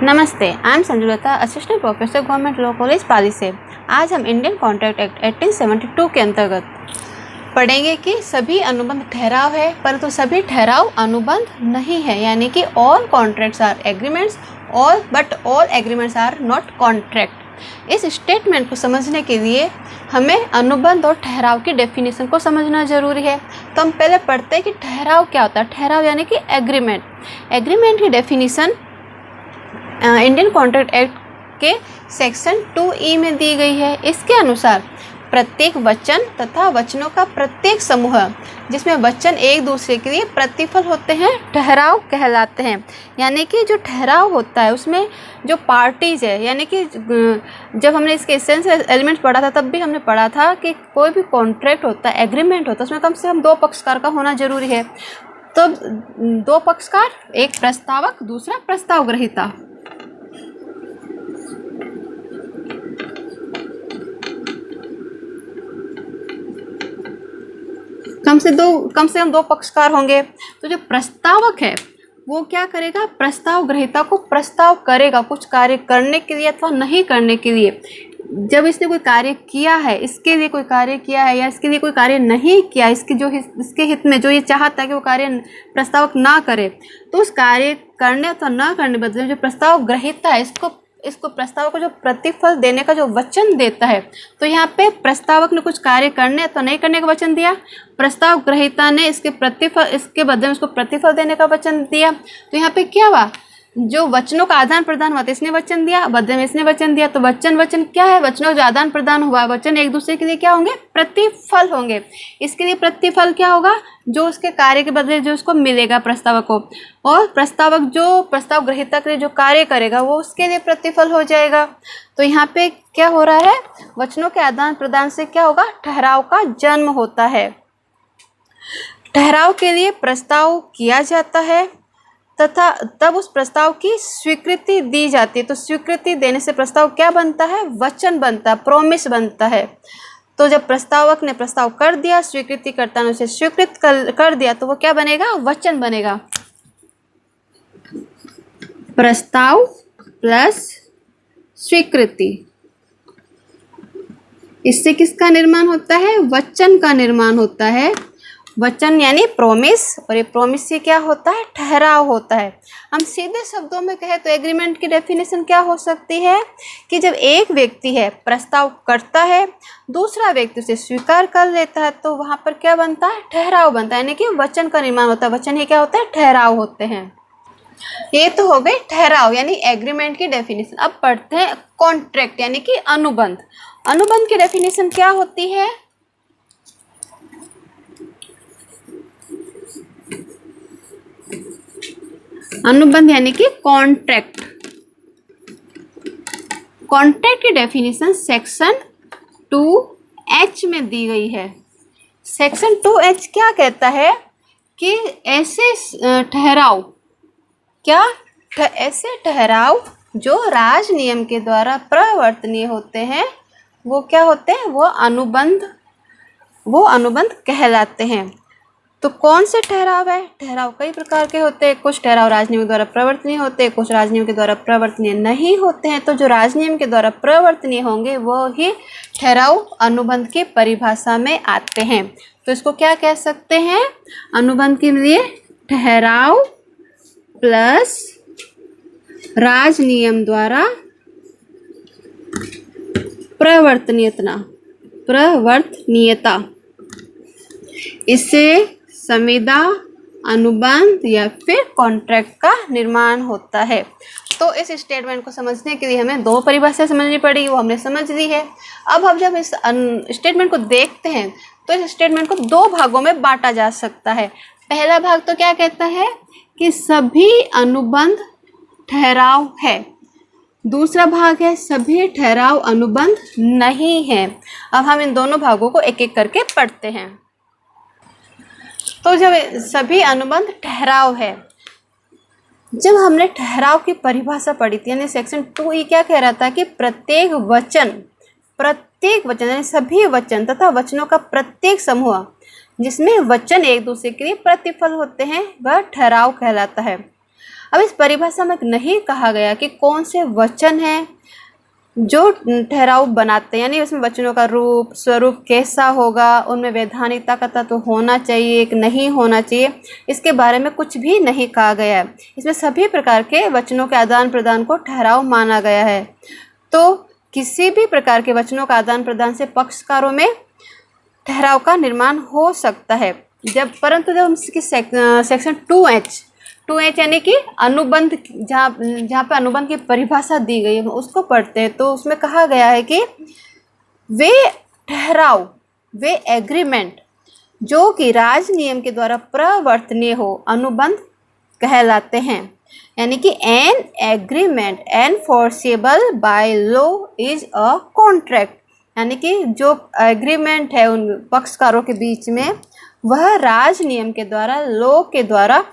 नमस्ते, I am Sanjulata, assistant professor government law college Pali से। आज हम इंडियन कॉन्ट्रैक्ट एक्ट 1872 के अंतर्गत पढ़ेंगे कि सभी अनुबंध ठहराव है, परंतु सभी ठहराव अनुबंध नहीं है, यानी कि all contracts are agreements but all agreements are not contract. इस स्टेटमेंट को समझने के लिए हमें अनुबंध और ठहराव की डेफिनेशन को समझना जरूरी है। तो हम पहले पढ़ते हैं कि ठहराव क्या होता है। ठहराव यानी कि एग्रीमेंट। एग्रीमेंट की डेफिनेशन इंडियन कॉन्ट्रैक्ट एक्ट के सेक्शन 2E में दी गई है। इसके अनुसार प्रत्येक वचन तथा वचनों का प्रत्येक समूह जिसमें वचन एक दूसरे के लिए प्रतिफल होते हैं ठहराव कहलाते हैं। यानी कि जो ठहराव होता है उसमें जो पार्टीज है, यानी कि जब हमने इसके एसेंशियल एलिमेंट्स पढ़ा था तब भी हमने पढ़ा था कि कोई भी कॉन्ट्रैक्ट होता है, एग्रीमेंट होता है, उसमें कम से कम दो पक्षकार का होना जरूरी है। तो दो पक्षकार, एक प्रस्तावक, दूसरा प्रस्ताव ग्रहीता। कम से कम दो पक्षकार होंगे। तो जो प्रस्तावक है वो क्या करेगा, प्रस्ताव ग्रहीता को प्रस्ताव करेगा कुछ कार्य करने के लिए अथवा नहीं करने के लिए। जब इसने कोई कार्य किया है, इसके लिए कोई कार्य किया है या इसके लिए कोई कार्य नहीं किया, इसके हित में जो ये चाहता है कि वो कार्य प्रस्तावक ना करे, तो उस कार्य करने अथवा ना करने बदले जो प्रस्ताव ग्रहीता है इसको प्रस्तावक को जो प्रतिफल देने का जो वचन देता है। तो यहाँ पे प्रस्तावक ने कुछ कार्य करने अथवा नहीं करने का वचन दिया, प्रस्ताव ग्रहीता ने इसके बदले में उसको प्रतिफल देने का वचन दिया। तो यहाँ पे क्या हुआ, जो वचनों का आदान प्रदान हुआ था, इसने वचन दिया, बदले में इसने वचन दिया। तो वचन क्या है, वचनों का जो आदान प्रदान हुआ, वचन एक दूसरे के लिए क्या होंगे, प्रतिफल होंगे। इसके लिए प्रतिफल क्या होगा, जो उसके कार्य के बदले जो उसको मिलेगा प्रस्तावक को, और प्रस्तावक जो प्रस्ताव ग्रहीता के लिए जो कार्य करेगा वो उसके लिए प्रतिफल हो जाएगा। तो यहाँ पे क्या हो रहा है, वचनों के आदान प्रदान से क्या होगा, ठहराव का जन्म होता है। ठहराव के लिए प्रस्ताव किया जाता है तथा तब उस प्रस्ताव की स्वीकृति दी जाती है। तो स्वीकृति देने से प्रस्ताव क्या बनता है, वचन बनता है, प्रॉमिस बनता है। तो जब प्रस्तावक ने प्रस्ताव कर दिया, स्वीकृतिकर्ता ने उसे स्वीकृत कर दिया, तो वो क्या बनेगा, वचन बनेगा। प्रस्ताव प्लस स्वीकृति, इससे किसका निर्माण होता है, वचन का निर्माण होता है। वचन यानी प्रोमिस, और ये प्रोमिस से क्या होता है, ठहराव होता है। हम सीधे शब्दों में कहें तो एग्रीमेंट की डेफिनेशन क्या हो सकती है कि जब एक व्यक्ति है प्रस्ताव करता है, दूसरा व्यक्ति उसे स्वीकार कर लेता है, तो वहाँ पर क्या बनता है, ठहराव बनता है, यानी कि वचन का निर्माण होता है। वचन ही क्या होता है, ठहराव होते हैं। ये तो हो गई ठहराव यानी एग्रीमेंट की डेफिनेशन। अब पढ़ते हैं कॉन्ट्रैक्ट यानी कि अनुबंध। अनुबंध की डेफिनेशन क्या होती है, अनुबंध यानी कि कॉन्ट्रैक्ट। कॉन्ट्रैक्ट की डेफिनेशन सेक्शन 2H में दी गई है। सेक्शन 2H क्या कहता है कि ऐसे ठहराव जो राज नियम के द्वारा प्रवर्तनीय होते हैं वो क्या होते हैं, वो अनुबंध कहलाते हैं। तो कौन से ठहराव है, ठहराव कई प्रकार के होते हैं। कुछ ठहराव राजनियम के द्वारा प्रवर्तनीय होते हैं, कुछ राजनियम के द्वारा प्रवर्तनीय नहीं होते हैं। तो जो राजनियम के द्वारा प्रवर्तनीय होंगे वो ही ठहराव अनुबंध की परिभाषा में आते हैं। तो इसको क्या कह सकते हैं, अनुबंध के लिए ठहराव प्लस राजनियम द्वारा प्रवर्तनीयता, इससे संविदा, अनुबंध या फिर कॉन्ट्रैक्ट का निर्माण होता है। तो इस स्टेटमेंट को समझने के लिए हमें दो परिभाषा समझनी पड़ेगी, वो हमने समझ ली है। अब हम जब इस स्टेटमेंट को देखते हैं तो इस स्टेटमेंट को दो भागों में बांटा जा सकता है। पहला भाग तो क्या कहता है कि सभी अनुबंध ठहराव है, दूसरा भाग है सभी ठहराव अनुबंध नहीं है। अब हम इन दोनों भागों को एक एक करके पढ़ते हैं। तो जब सभी अनुबंध ठहराव है, जब हमने ठहराव की परिभाषा पढ़ी थी, यानी सेक्शन 2E क्या कह रहा था कि प्रत्येक वचन यानी सभी वचन तथा वचनों का प्रत्येक समूह जिसमें वचन एक दूसरे के लिए प्रतिफल होते हैं वह ठहराव कहलाता है। अब इस परिभाषा में नहीं कहा गया कि कौन से वचन हैं जो ठहराव बनाते हैं, यानी उसमें वचनों का रूप स्वरूप कैसा होगा, उनमें वैधानिकता का तत्व होना चाहिए कि नहीं होना चाहिए, इसके बारे में कुछ भी नहीं कहा गया है। इसमें सभी प्रकार के वचनों के आदान प्रदान को ठहराव माना गया है। तो किसी भी प्रकार के वचनों का आदान प्रदान से पक्षकारों में ठहराव का निर्माण हो सकता है। परंतु जब हम इसकी सेक्शन 2H यानी कि अनुबंध, जहाँ पे अनुबंध की परिभाषा दी गई है उसको पढ़ते हैं, तो उसमें कहा गया है कि वे ठहराव, वे एग्रीमेंट जो कि राज नियम के द्वारा प्रवर्तनीय हो अनुबंध कहलाते हैं। यानी कि an agreement enforceable by law is a contract, यानी कि जो एग्रीमेंट है उन पक्षकारों के बीच में वह राज नियम के द्वारा, लॉ के द्वारा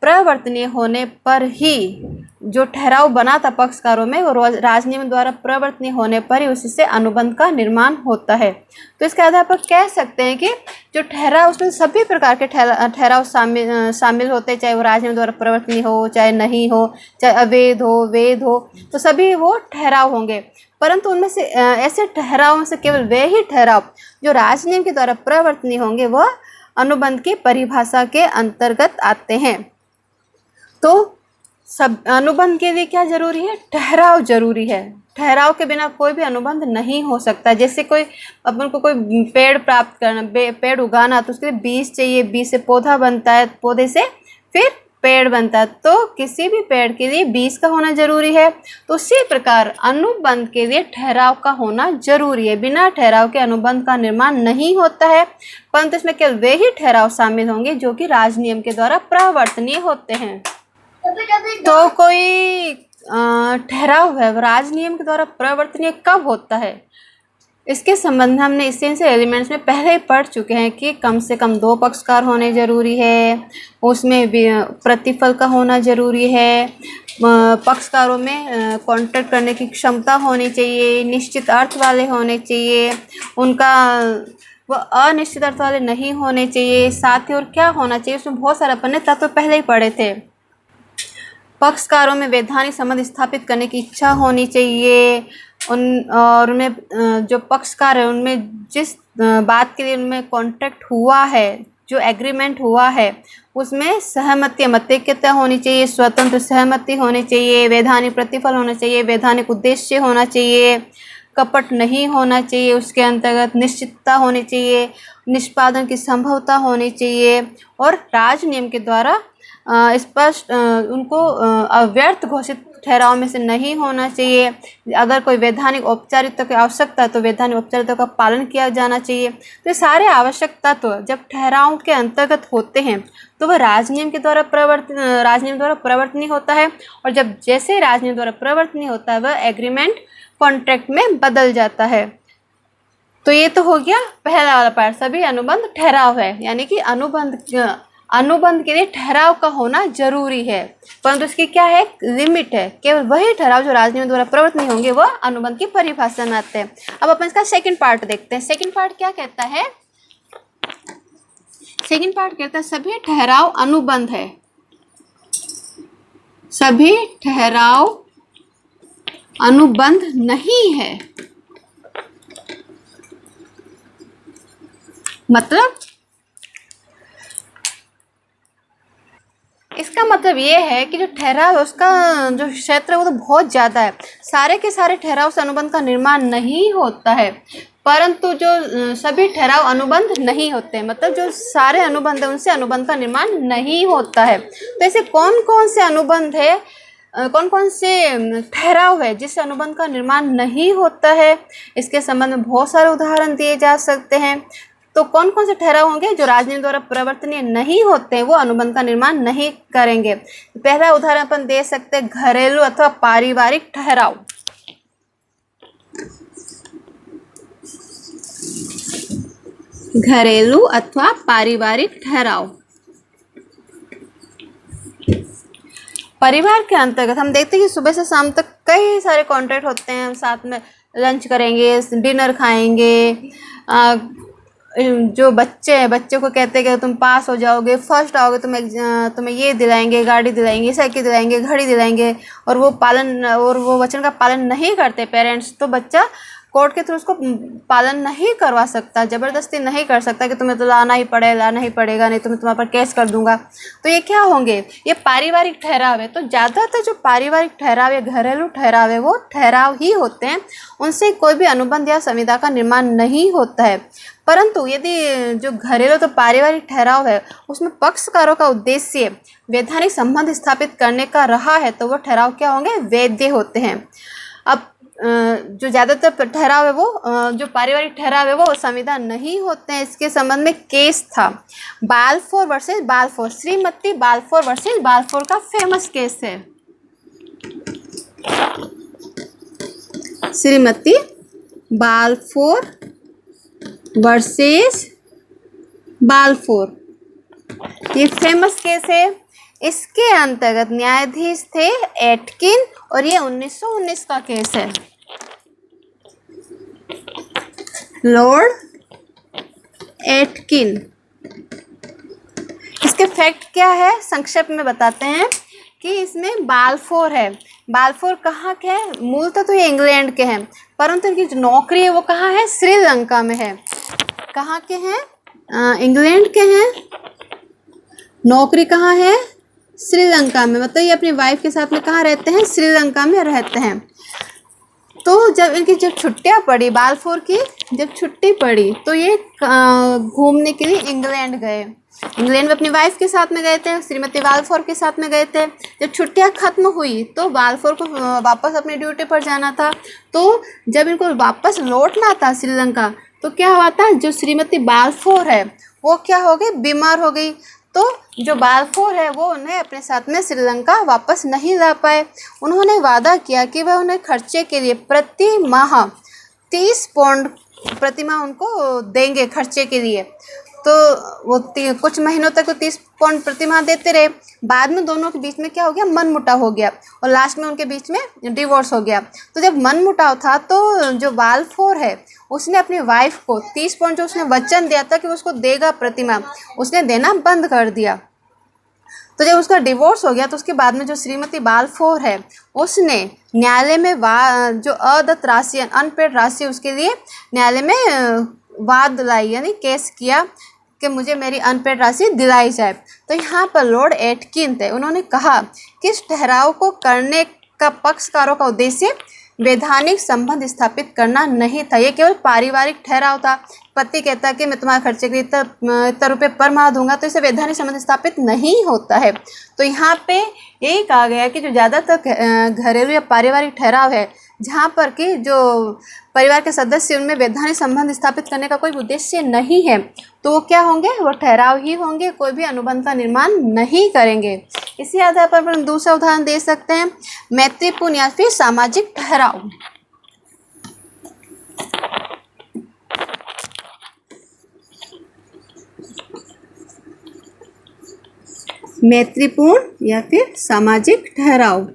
प्रवर्तनीय होने पर ही, जो ठहराव बना था पक्षकारों में वो राज नियम द्वारा प्रवर्तनीय होने पर ही उससे अनुबंध का निर्माण होता है। तो इसके आधार पर कह सकते हैं कि जो ठहराव, उसमें सभी प्रकार के ठहराव शामिल होते हैं, चाहे वो राज नियम द्वारा प्रवर्तनीय हो, चाहे नहीं हो, चाहे अवैध हो, वैध हो, तो सभी वो ठहराव होंगे। परंतु उनमें से ऐसे ठहराव में से केवल वे ही ठहराव जो राज नियम के द्वारा प्रवर्तनीय होंगे वह अनुबंध की परिभाषा के अंतर्गत आते हैं। तो सब अनुबंध के लिए क्या जरूरी है? ठहराव जरूरी है। ठहराव के बिना कोई भी अनुबंध नहीं हो सकता। जैसे कोई अपन को कोई पेड़ प्राप्त करना, पेड़ उगाना, तो उसके लिए बीज चाहिए, बीज से पौधा बनता है, पौधे से फिर पेड़ बनता है। तो किसी भी पेड़ के लिए बीज का होना जरूरी है। तो उसी प्रकार अनुबंध के लिए ठहराव का होना जरूरी है। बिना ठहराव के अनुबंध का निर्माण नहीं होता है, परंतु इसमें केवल वे ही ठहराव शामिल होंगे जो कि राज नियम के द्वारा प्रवर्तनीय होते हैं। तो कोई ठहराव है राज नियम के द्वारा प्रवर्तनीय कब होता है, इसके संबंध में हमने इसेंशियल एलिमेंट्स में पहले ही पढ़ चुके हैं कि कम से कम 2 पक्षकार होने जरूरी है, उसमें प्रतिफल का होना जरूरी है, पक्षकारों में कॉन्ट्रैक्ट करने की क्षमता होनी चाहिए, निश्चित अर्थ वाले होने चाहिए, उनका वह अनिश्चित अर्थ वाले नहीं होने चाहिए। साथ ही और क्या होना चाहिए, उसमें बहुत सारे अपन ने तत्व पहले ही पढ़े थे। पक्षकारों में वैधानिक संबंध स्थापित करने की इच्छा होनी चाहिए, और उनमें जो पक्षकार है उनमें जिस बात के लिए उनमें कॉन्ट्रैक्ट हुआ है, जो एग्रीमेंट हुआ है, उसमें सहमति मतैक्यता होनी चाहिए, स्वतंत्र सहमति होनी चाहिए, वैधानिक प्रतिफल होना चाहिए, वैधानिक उद्देश्य होना चाहिए, कपट नहीं होना चाहिए, उसके अंतर्गत निश्चितता होनी चाहिए, निष्पादन की संभवता होनी चाहिए, और राज नियम के द्वारा स्पष्ट उनको अव्यर्थ घोषित ठहराव में से नहीं होना चाहिए। अगर कोई वैधानिक औपचारिकता की आवश्यकता है तो वैधानिक औपचारिकता का पालन किया जाना चाहिए। तो ये सारे आवश्यक तत्व जब ठहराव के अंतर्गत होते हैं तो वह राज नियम के द्वारा प्रवर्तनीय होता है, और जब जैसे राज नियम द्वारा प्रवर्तनीय होता है वह एग्रीमेंट कॉन्ट्रैक्ट में बदल जाता है। तो ये तो हो गया पहला वाला पार्ट, सभी अनुबंध ठहराव है, यानी कि अनुबंध के लिए ठहराव का होना जरूरी है, परंतु इसकी क्या है, लिमिट है। केवल वही ठहराव जो राज नियम द्वारा प्रवर्तनीय होंगे वह अनुबंध की परिभाषा में आते हैं। अब अपन इसका सेकंड पार्ट देखते हैं। सेकंड पार्ट क्या कहता है? सेकंड पार्ट कहता है सभी ठहराव अनुबंध है, सभी ठहराव अनुबंध नहीं है। मतलब इसका मतलब ये है कि जो ठहराव है उसका जो क्षेत्र है वो तो बहुत ज़्यादा है, सारे के सारे ठहराव से अनुबंध का निर्माण नहीं होता है, परंतु जो सभी ठहराव अनुबंध नहीं होते हैं, मतलब जो सारे अनुबंध है उनसे अनुबंध का निर्माण नहीं होता है। तो ऐसे कौन कौन से अनुबंध है, कौन कौन से ठहराव है जिससे अनुबंध का निर्माण नहीं होता है, इसके संबंध में बहुत सारे उदाहरण दिए जा सकते हैं। तो कौन कौन से ठहराव होंगे जो राज नियम द्वारा प्रवर्तनीय नहीं होते हैं, वो अनुबंध का निर्माण नहीं करेंगे। पहला उदाहरण अपन दे सकते हैं घरेलू अथवा पारिवारिक ठहराव। घरेलू अथवा पारिवारिक ठहराव परिवार के अंतर्गत हम देखते हैं कि सुबह से शाम तक कई सारे कॉन्ट्रैक्ट होते हैं, साथ में लंच करेंगे, डिनर खाएंगे, जो बच्चे हैं, बच्चे को कहते हैं कि तुम पास हो जाओगे, फर्स्ट आओगे, तुम्हें ये दिलाएंगे, गाड़ी दिलाएंगे, साइकिल दिलाएंगे, घड़ी दिलाएंगे, और वो वचन का पालन नहीं करते पेरेंट्स, तो बच्चा कोर्ट के थ्रू उसको पालन नहीं करवा सकता, ज़बरदस्ती नहीं कर सकता कि तुम्हें तो लाना ही पड़ेगा, नहीं तो मैं तुम्हारे पर केस कर दूंगा। तो ये क्या होंगे, ये पारिवारिक ठहराव है। तो ज़्यादातर जो पारिवारिक ठहराव या घरेलू ठहराव है वो ठहराव ही होते हैं, उनसे कोई भी अनुबंध या संविदा का निर्माण नहीं होता है। परंतु यदि जो घरेलू तो पारिवारिक ठहराव है उसमें पक्षकारों का उद्देश्य वैधानिक संबंध स्थापित करने का रहा है, तो वो ठहराव क्या होंगे, वैध होते हैं। अब जो ज़्यादातर ठहराव है वो जो पारिवारिक ठहराव है वो संविदा नहीं होते हैं। इसके संबंध में केस था Balfour versus Balfour, Shrimati Balfour versus Balfour का फेमस केस है। श्रीमती बाल्फोर वर्सेस बाल्फोर, ये फेमस केस है। इसके अंतर्गत न्यायाधीश थे एटकिन, और ये 1919 का केस है। Lord Atkin. इसके फैक्ट क्या है संक्षेप में बताते हैं कि इसमें बाल्फोर है। बाल्फोर कहाँ के हैं, मूलतः तो ये इंग्लैंड के हैं, परंतु इनकी जो नौकरी है वो कहाँ है, श्रीलंका में है। कहाँ के हैं, इंग्लैंड के हैं, नौकरी कहाँ है, श्रीलंका में। मतलब ये अपनी वाइफ के साथ में कहाँ रहते हैं, श्रीलंका में रहते हैं। तो जब इनकी छुट्टियाँ पड़ी, बाल्फोर की जब छुट्टी पड़ी, तो ये घूमने के लिए इंग्लैंड गए। इंग्लैंड में अपनी वाइफ के साथ में गए थे, श्रीमती बाल्फोर के साथ में गए थे। जब छुट्टियाँ खत्म हुई तो बाल्फोर को वापस अपनी ड्यूटी पर जाना था। तो जब इनको वापस लौटना था श्रीलंका, तो क्या हुआ था, जो श्रीमती बाल्फोर है वो क्या हो गई, बीमार हो गई। तो जो बाल्फोर है वो उन्हें अपने साथ में श्रीलंका वापस नहीं ला पाए। उन्होंने वादा किया कि वह उन्हें खर्चे के लिए प्रति माह 30 पाउंड प्रति माह उनको देंगे खर्चे के लिए। तो वो कुछ महीनों तक तो 30 पाउंड प्रति माह देते रहे। बाद में दोनों के बीच में क्या हो गया, मनमुटाव हो गया, और लास्ट में उनके बीच में डिवोर्स हो गया। तो जब मनमुटाव था तो जो बाल्फोर है उसने अपनी वाइफ को 30 पाउंड जो उसने वचन दिया था कि वो उसको देगा प्रति माह, उसने देना बंद कर दिया। तो जब उसका डिवोर्स हो गया तो उसके बाद में जो श्रीमती बाल्फोर है उसने न्यायालय में जो अदत्त राशि, अनपेड राशि, उसके लिए न्यायालय में वाद लाई, यानी केस किया कि मुझे मेरी अनपेड राशि दिलाई जाए। तो यहाँ पर लॉर्ड एटकिन थे, उन्होंने कहा कि इस ठहराव को करने का पक्षकारों का उद्देश्य वैधानिक संबंध स्थापित करना नहीं था, ये केवल पारिवारिक ठहराव था। पति कहता कि मैं तुम्हारे खर्चे के लिए इतना रुपये पर माह दूंगा, तो इसे वैधानिक संबंध स्थापित नहीं होता है। तो यहाँ पे यही कहा गया कि जो ज़्यादातर घरेलू या पारिवारिक ठहराव है जहाँ पर कि जो परिवार के सदस्य उनमें वैधानिक संबंध स्थापित करने का कोई उद्देश्य नहीं है, तो वो क्या होंगे, वो ठहराव ही होंगे, कोई भी अनुबंध का निर्माण नहीं करेंगे। इसी आधार पर हम दूसरा उदाहरण दे सकते हैं, मैत्रीपूर्ण या फिर सामाजिक ठहराव। मैत्रीपूर्ण या फिर सामाजिक ठहराव।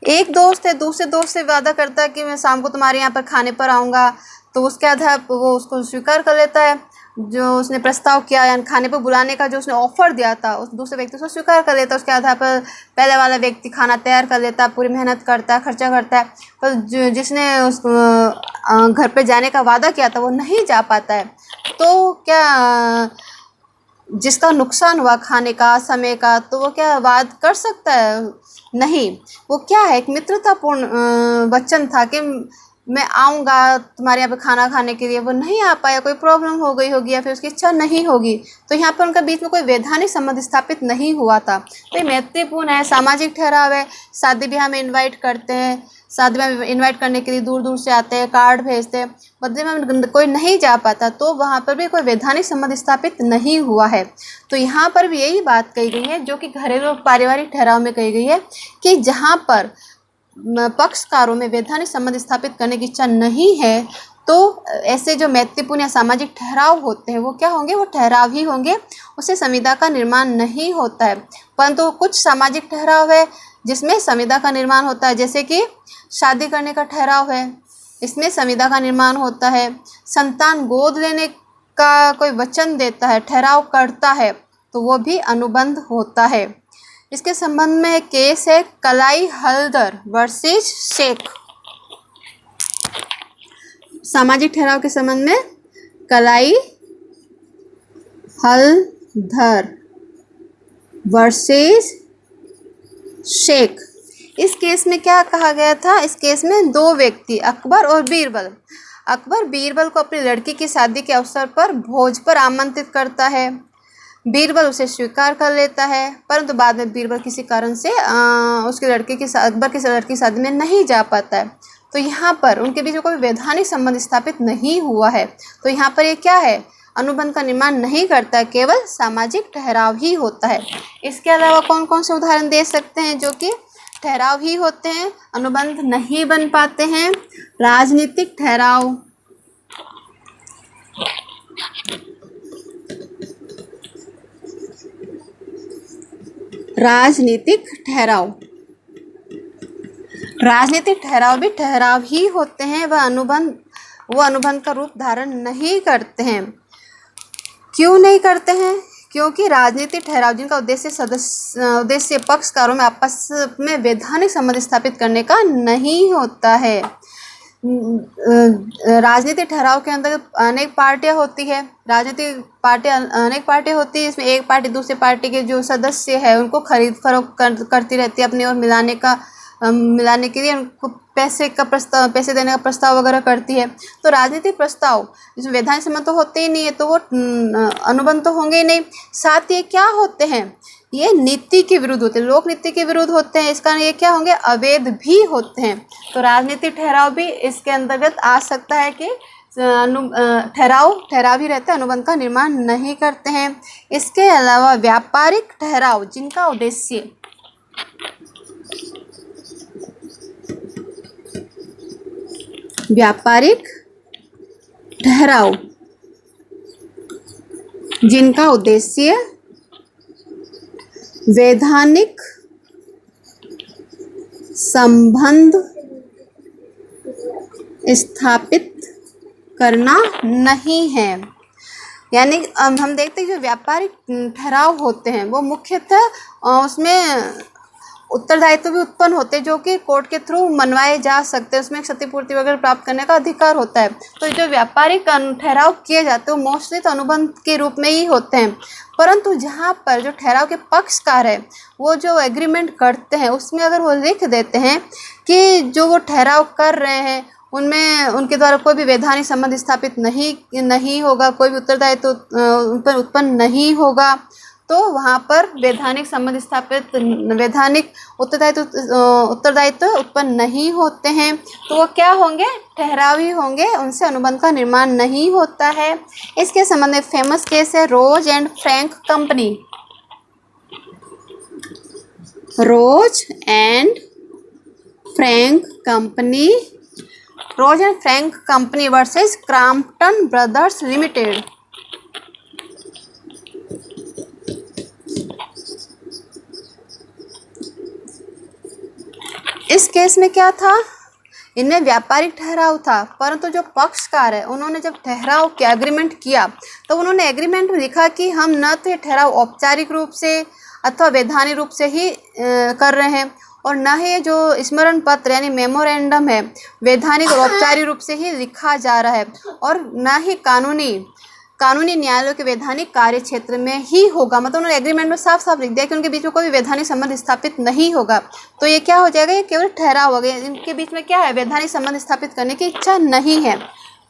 एक दोस्त है दूसरे दोस्त से वादा करता है कि मैं शाम को तुम्हारे यहाँ पर खाने पर आऊँगा, तो उसके आधार पर वो उसको स्वीकार कर लेता है। जो उसने प्रस्ताव किया यानी खाने पर बुलाने का जो उसने ऑफर दिया था, उस दूसरे व्यक्ति उसको स्वीकार कर लेता है। उसके आधार पर पहले वाला व्यक्ति खाना तैयार कर लेता है, पूरी मेहनत करता है, खर्चा करता है, पर जिसने उस घर पे जाने का वादा किया था वो नहीं जा पाता है। तो क्या जिसका नुकसान हुआ खाने का, समय का, तो वो क्या वाद कर सकता है? नहीं। वो क्या है, एक मित्रतापूर्ण वचन था कि मैं आऊँगा तुम्हारे यहाँ पे खाना खाने के लिए, वो नहीं आ पाया, कोई प्रॉब्लम हो गई होगी या फिर उसकी इच्छा नहीं होगी, तो यहाँ पर उनका बीच में कोई वैधानिक संबंध स्थापित नहीं हुआ था। तो ये मैत्रीपूर्ण है, सामाजिक ठहराव है। शादी ब्याह में इनवाइट करते हैं, शादी में इनवाइट करने के लिए दूर दूर से आते हैं, कार्ड भेजते हैं, बदले में कोई नहीं जा पाता, तो वहाँ पर भी कोई वैधानिक संबंध स्थापित नहीं हुआ है। तो यहाँ पर भी यही बात कही गई है जो कि घरेलू पारिवारिक ठहराव में कही गई है कि जहाँ पर पक्षकारों में वैधानिक संबंध स्थापित करने की इच्छा नहीं है, तो ऐसे जो मैत्रीपूर्ण या सामाजिक ठहराव होते हैं वो क्या होंगे, वो ठहराव ही होंगे, उससे संविदा का निर्माण नहीं होता है। परंतु कुछ सामाजिक ठहराव है जिसमें संविदा का निर्माण होता है, जैसे कि शादी करने का ठहराव है, इसमें संविदा का निर्माण होता है। संतान गोद लेने का कोई वचन देता है, ठहराव करता है, तो वो भी अनुबंध होता है। इसके संबंध में एक केस है कलाई हलदर वर्सेस शेख। सामाजिक ठहराव के संबंध में कलाई हलधर वर्सेस शेख। इस केस में क्या कहा गया था? इस केस में दो व्यक्ति अकबर और बीरबल, अकबर बीरबल को अपनी लड़की की शादी के अवसर पर भोज पर आमंत्रित करता है। बीरबल उसे स्वीकार कर लेता है, परंतु बाद में बीरबल किसी कारण से उसकी लड़की की अकबर की लड़की की शादी में नहीं जा पाता है। तो यहाँ पर उनके बीच में कोई वैधानिक संबंध स्थापित नहीं हुआ है। तो यहाँ पर ये क्या है? अनुबंध का निर्माण नहीं करता है, केवल सामाजिक ठहराव ही होता है। इसके अलावा कौन कौन से उदाहरण दे सकते हैं जो कि ठहराव ही होते हैं, अनुबंध नहीं बन पाते हैं? राजनीतिक ठहराव, राजनीतिक ठहराव, राजनीतिक ठहराव भी ठहराव ही होते हैं, वो अनुबंध का रूप धारण नहीं करते हैं। क्यों नहीं करते हैं? क्योंकि राजनीतिक ठहराव जिनका उद्देश्य पक्षकारों में आपस में वैधानिक संबंध स्थापित करने का नहीं होता है। राजनीतिक ठहराव के अंदर अनेक पार्टियां होती है, राजनीतिक पार्टियां अनेक पार्टियां होती है। इसमें एक पार्टी दूसरी पार्टी के जो सदस्य है उनको खरीद फरोख्त करती रहती है, अपनी ओर मिलाने के लिए उनको पैसे देने का प्रस्ताव वगैरह करती है। तो राजनीतिक प्रस्ताव जिसमें वैधानिक संबंध तो होते ही नहीं है, तो वो अनुबंध तो होंगे ही नहीं। साथ ही क्या होते हैं? ये नीति के विरुद्ध होते हैं, लोक नीति के विरुद्ध होते हैं। इस कारण ये क्या होंगे? अवैध भी होते हैं। तो राजनीतिक ठहराव भी इसके अंतर्गत आ सकता है कि ठहराव ही रहते हैं, अनुबंध का निर्माण नहीं करते हैं। इसके अलावा व्यापारिक ठहराव जिनका उद्देश्य व्यापारिक ठहराव जिनका उद्देश्य वैधानिक संबंध स्थापित करना नहीं है। यानी हम देखते हैं जो व्यापारिक ठहराव होते हैं वो मुख्यतः उसमें उत्तरदायित्व भी उत्पन्न होते हैं जो कि कोर्ट के थ्रू मनवाए जा सकते हैं, उसमें क्षतिपूर्ति वगैरह प्राप्त करने का अधिकार होता है। तो जो व्यापारिक ठहराव किए जाते हैं वो मोस्टली तो अनुबंध के रूप में ही होते हैं, परंतु जहाँ पर जो ठहराव के पक्षकार है वो जो एग्रीमेंट करते हैं उसमें अगर वो लिख देते हैं कि जो वो ठहराव कर रहे हैं उनमें उनके द्वारा कोई भी वैधानिक संबंध स्थापित नहीं होगा, कोई भी उत्तरदायित्व उत्पन्न नहीं होगा, तो वहाँ पर वैधानिक उत्तरदायित्व उत्पन्न नहीं होते हैं, तो वो क्या होंगे? ठहराव ही होंगे, उनसे अनुबंध का निर्माण नहीं होता है। इसके संबंध में फेमस केस है Rose and Frank company, Rose and Frank company versus Crompton brothers limited. इस केस में क्या था? इनमें व्यापारिक ठहराव था, परंतु जो पक्षकार है उन्होंने जब ठहराव के एग्रीमेंट किया तो उन्होंने एग्रीमेंट में लिखा कि हम न तो ये ठहराव औपचारिक रूप से अथवा वैधानिक रूप से ही कर रहे हैं, और न ही जो स्मरण पत्र यानी मेमोरेंडम है वैधानिक और औपचारिक रूप से ही लिखा जा रहा है, और न ही कानूनी न्यायालयों के वैधानिक कार्य क्षेत्र में ही होगा। मतलब उन्होंने एग्रीमेंट में साफ साफ लिख दिया कि उनके बीच में कोई भी वैधानिक संबंध स्थापित नहीं होगा। तो ये क्या हो जाएगा? ये केवल ठहराव हो गया, इनके बीच में क्या है? वैधानिक संबंध स्थापित करने की इच्छा नहीं है।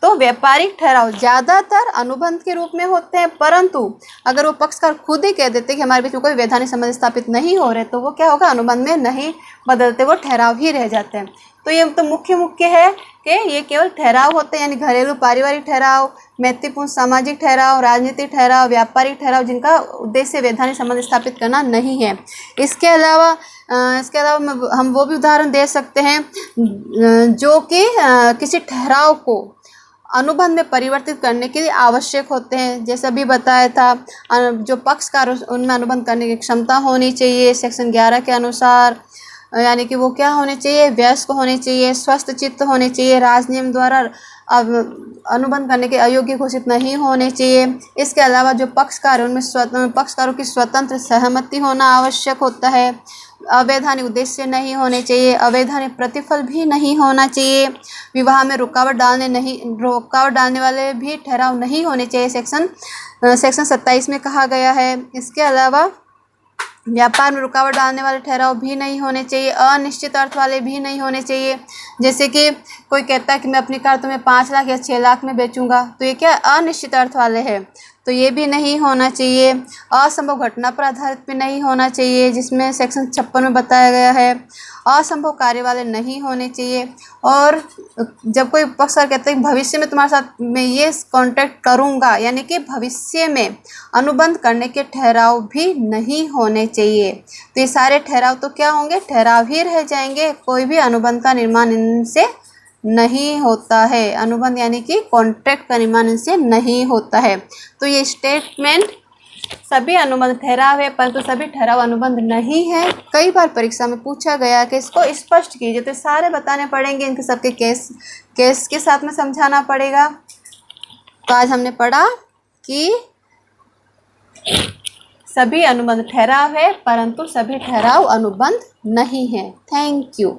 तो व्यापारिक ठहराव ज़्यादातर अनुबंध के रूप में होते हैं, परंतु अगर वो पक्षकार खुद ही कह देते कि हमारे बीच में कोई वैधानिक संबंध स्थापित नहीं हो रहे, तो वो क्या होगा? अनुबंध में नहीं बदलते, वो ठहराव ही रह जाते हैं। तो ये तो मुख्य है कि ये केवल ठहराव होते हैं, यानी घरेलू पारिवारिक ठहराव, मैत्रीपूर्ण सामाजिक ठहराव, राजनीतिक ठहराव, व्यापारिक ठहराव जिनका उद्देश्य वैधानिक संबंध स्थापित करना नहीं है। इसके अलावा हम वो भी उदाहरण दे सकते हैं जो कि किसी ठहराव को अनुबंध में परिवर्तित करने के लिए आवश्यक होते हैं। जैसे अभी बताया था, जो पक्षकार उनमें अनुबंध करने की क्षमता होनी चाहिए सेक्शन 11 के अनुसार, यानी कि वो क्या होने चाहिए, वयस्क होने चाहिए, स्वस्थ चित्त होने चाहिए, राजनियम द्वारा अनुबंध करने के अयोग्य घोषित नहीं होने चाहिए। इसके अलावा जो पक्षकार है उनमें पक्षकारों की स्वतंत्र सहमति होना आवश्यक होता है। अवैधानिक उद्देश्य नहीं होने चाहिए, अवैधानिक प्रतिफल भी नहीं होना चाहिए, विवाह में रुकावट डालने वाले भी ठहराव नहीं होने चाहिए, सेक्शन 27 में कहा गया है। इसके अलावा व्यापार में रुकावट डालने वाले ठहराव भी नहीं होने चाहिए, अनिश्चित अर्थ वाले भी नहीं होने चाहिए। जैसे कि कोई कहता है कि मैं अपनी कार तुम्हें 5 लाख या 6 लाख में बेचूंगा, तो ये क्या अनिश्चित अर्थ वाले हैं, तो ये भी नहीं होना चाहिए। असंभव घटना पर आधारित भी नहीं होना चाहिए, जिसमें सेक्शन 56 में बताया गया है। असंभव कार्य वाले नहीं होने चाहिए। और जब कोई पक्षकार कहते हैं भविष्य में तुम्हारे साथ मैं ये कॉन्ट्रैक्ट करूँगा, यानी कि भविष्य में अनुबंध करने के ठहराव भी नहीं होने चाहिए। तो ये सारे ठहराव तो क्या होंगे, ठहराव ही रह जाएंगे, कोई भी अनुबंध का निर्माण इनसे नहीं होता है। अनुबंध यानी कि कॉन्ट्रैक्ट का निर्माण इनसे नहीं होता है। तो ये स्टेटमेंट सभी अनुबंध ठहराव है, परंतु सभी ठहराव अनुबंध नहीं है। कई बार परीक्षा में पूछा गया कि इसको स्पष्ट कीजिए, तो सारे बताने पड़ेंगे, इनके सबके केस के साथ में समझाना पड़ेगा। तो आज हमने पढ़ा कि सभी अनुबंध ठहराव है, परंतु सभी ठहराव अनुबंध नहीं है। Thank you.